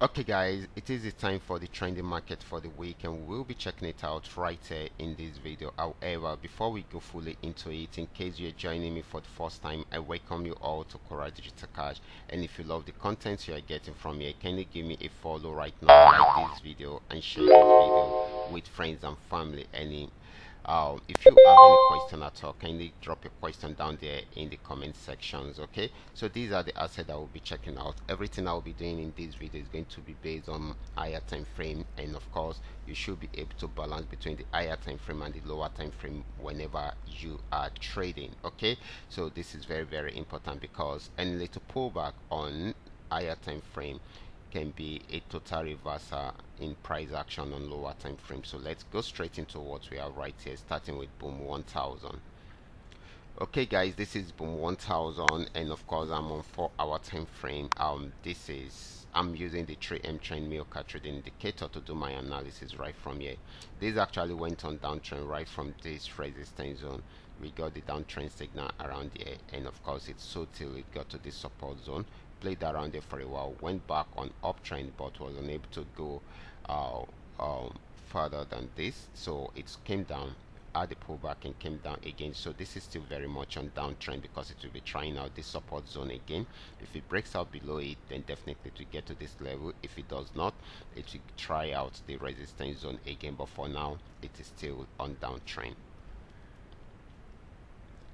Okay guys, it is the time for the trending market for the week, and we'll be checking it out right here in this video. However, before we go fully into it, in case you're joining me for the first time, I welcome you all to Qora Digital Cash. And if you love the content you are getting from here, kindly give me a follow right now, like this video and share this video with friends and family. If you have any question at all, kindly drop your question down there in the comment sections. Okay, so these are the assets I will be checking out. Everything I will be doing in this video is going to be based on higher time frame, and of course you should be able to balance between the higher time frame and the lower time frame whenever you are trading. Okay, so this is very important, because any little pullback on higher time frame can be a total reversal in price action on lower time frame. So let's go straight into what we have right here, starting with Boom 1000. Okay guys, this is Boom 1000, and of course I'm on 4-hour time frame. I'm using the 3M trend Milka trading indicator to do my analysis right from here. This actually went on downtrend right from this resistance zone. We got the downtrend signal around here, and of course it sold till it got to this support zone, played around there for a while, went back on uptrend but was unable to go further than this, so it came down, had a pullback and came down again. So this is still very much on downtrend, because it will be trying out this support zone again. If it breaks out below it, then definitely to get to this level. If it does not, it will try out the resistance zone again, but for now it is still on downtrend.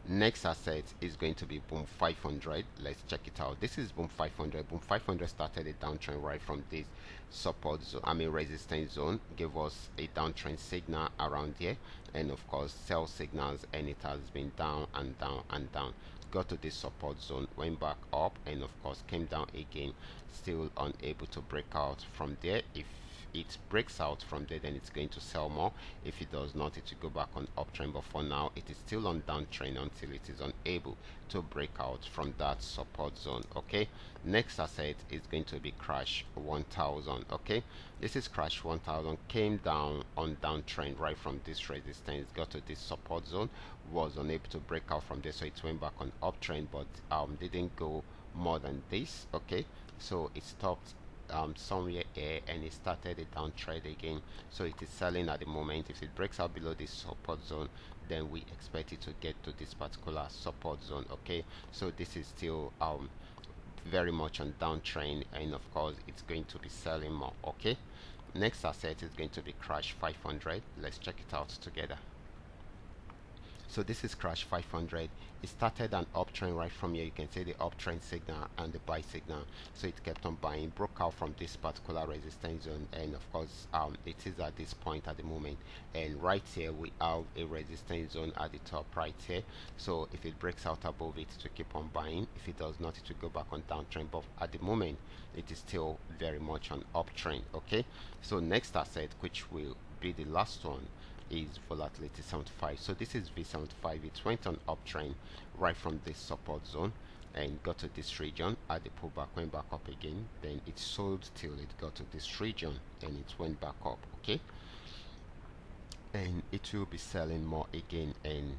Next asset is going to be Boom 500. Let's check it out. This is Boom 500. Boom 500 started a downtrend right from this support zone, resistance zone, gave us a downtrend signal around here, and of course sell signals, and it has been down and down and down. Got to this support zone, went back up, and of course came down again, still unable to break out from there. If it breaks out from there, then it's going to sell more. If it does not, it will go back on uptrend, but for now it is still on downtrend until it is unable to break out from that support zone. Okay, next asset is going to be Crash 1000. Okay, this is Crash 1000, came down on downtrend right from this resistance, got to this support zone, was unable to break out from there, so it went back on uptrend, but didn't go more than this. Okay, so it stopped somewhere here, and it started a downtrend again, so it is selling at the moment. If it breaks out below this support zone, then we expect it to get to this particular support zone. Okay, so this is still very much on downtrend, and of course it's going to be selling more. Okay, next asset is going to be Crash 500. Let's check it out together. So this is Crash 500. It started an uptrend right from here. You can see the uptrend signal and the buy signal, so it kept on buying, broke out from this particular resistance zone, and of course it is at this point at the moment. And right here we have a resistance zone at the top right here, so if it breaks out above it, to keep on buying. If it does not, it will go back on downtrend, but at the moment it is still very much on uptrend. Okay, so next asset, which will be the last one, is Volatility 75. So this is V75. It went on uptrend right from this support zone and got to this region, at the pullback, went back up again, then it sold till it got to this region and it went back up. Okay, and it will be selling more again and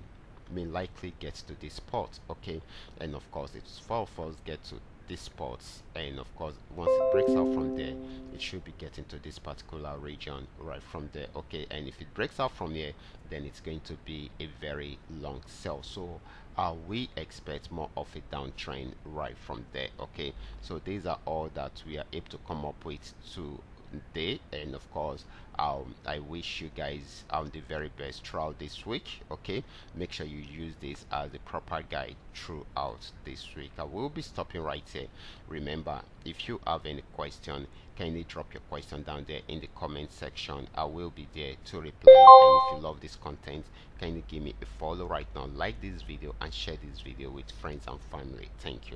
may likely get to this spot. Okay, and of course it's 4 of us get to these spots, and of course once it breaks out from there, it should be getting to this particular region right from there. Okay, and if it breaks out from here, then it's going to be a very long sell, so we expect more of a downtrend right from there. Okay, so these are all that we are able to come up with today, and of course I wish you guys the very best throughout this week. Okay, make sure you use this as a proper guide throughout this week. I will be stopping right here. Remember, if you have any question, kindly drop your question down there in the comment section. I will be there to reply. And if you love this content, kindly give me a follow right now, like this video, and share this video with friends and family. Thank you.